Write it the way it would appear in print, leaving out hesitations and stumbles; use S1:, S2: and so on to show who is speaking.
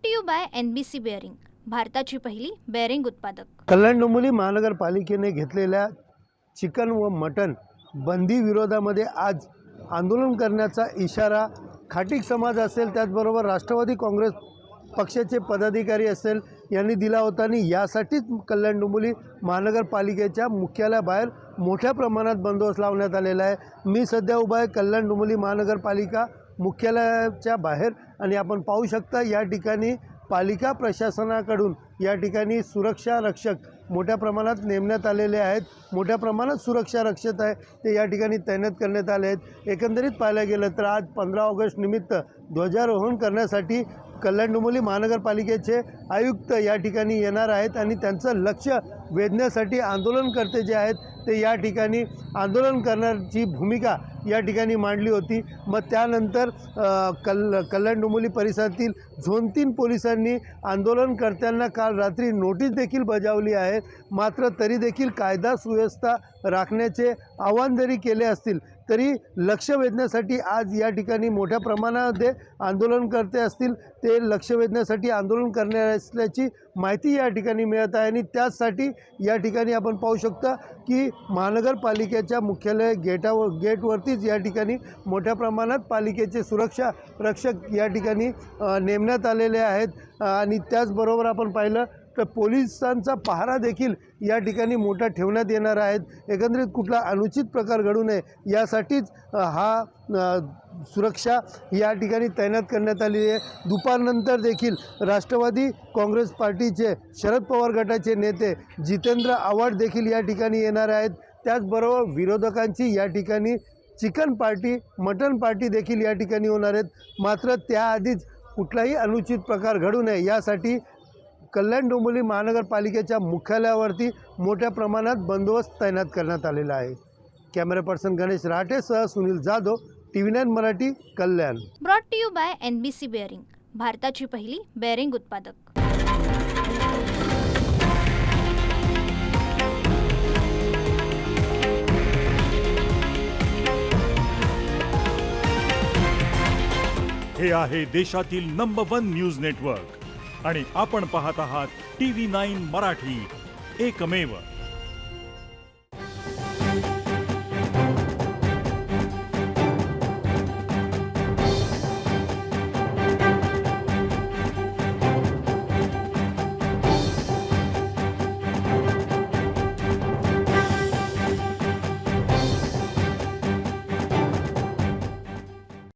S1: To you by NBC bearing, भारताची पहिली bearing उत्पादक.
S2: कल्याण डोंबिवली महानगरपालिकेने घेतलेल्या चिकन व मटन बंदी विरोधामध्ये आज आंदोलन करण्याचा इशारा खाटीक समाज असेल, त्याचबरोबर राष्ट्रवादी काँग्रेस पक्षाचे पदाधिकारी असेल यांनी दिला होता. आणि यासाठीच कल्याण डोंबिवली महानगरपालिकेच्या मुख्यालयाबाहेर मोठ्या प्रमाणात बंदोबस्त लावण्यात आलेला आहे. मी सध्या उभा आहे कल्याण डोंबिवली महानगरपालिका मुख्यालयाच्या बाहेर आणि आपण पाहू शकता या ठिकाणी पालिका प्रशासनाकडून या ठिकाणी सुरक्षा रक्षक मोठ्या प्रमाणात नेमण्यात आलेले आहेत. मोठ्या प्रमाणात सुरक्षा रक्षक आहे ते या ठिकाणी तैनात करण्यात आले आहेत. एकंदरीत पाहायला गेलं तर आज 15 ऑगस्ट निमित्त ध्वजारोहण करण्यासाठी कल्याण डोंबिवली महानगरपालिकेचे आयुक्त या ठिकाणी येणार आहेत आणि त्यांचं लक्ष वेधण्यासाठी आंदोलनकर्ते जे आहेत ते या ठिकाणी आंदोलन करण्याची भूमिका या ठिकाणी मांडली होती. मग त्यानंतर कल्याण डोंबिवली परिसरातील झोन 3 पोलिसांनी आंदोलनकर्त्यांना काल रात्री नोटीस देखील बजावली आहे. मात्र तरी देखील कायदा सुव्यवस्था राखण्याचे आवाहन जरी केले असतील तरी लक्ष वेधण्यासाठी आज या ठिकाणी मोठ्या प्रमाणामध्ये आंदोलनकर्ते असतील ते लक्ष वेधण्यासाठी आंदोलन करणार असल्याची माहिती या ठिकाणी मिळत आहे. आणि त्याचसाठी या ठिकाणी आपण पाहू शकता की महानगरपालिकेच्या मुख्यालय गेटवरतीच या ठिकाणी मोठ्या प्रमाणात पालिकेचे सुरक्षा रक्षक या ठिकाणी नेमण्यात आलेले आहेत. आणि त्याचबरोबर आपण पाहिलं तर पोलिसांचा पहारा देखील या ठिकाणी मोठा ठेवण्यात येणार आहेत. एकंदरीत कुठला अनुचित प्रकार घडू नये यासाठीच सुरक्षा या ठिकाणी तैनात करण्यात आली आहे. दुपारनंतर देखील राष्ट्रवादी काँग्रेस पार्टीचे शरद पवार गटाचे नेते जितेंद्र आव्हाड देखील या ठिकाणी येणार आहेत. त्याचबरोबर विरोधकांची या ठिकाणी चिकन पार्टी मटन पार्टी देखील या ठिकाणी होणार आहेत. मात्र त्याआधीच कुठलाही अनुचित प्रकार घडू नये यासाठी कल्याण डोंबिवली महानगरपालिकेच्या मुख्यालयावरती मोठ्या प्रमाणात बंदोबस्त तैनात करण्यात आलेला आहे. कॅमेरा पर्सन गणेश राठेसह Sunil Jadhav, TV9 Marathi, Kalyan.
S1: Brought to you by NBC bearing, भारताची पहिली बेअरिंग उत्पादक.
S3: हे आहे देशातील नंबर 1 न्यूज नेटवर्क आणि आपण पाहत आहात TV9 मराठी, एकमेव.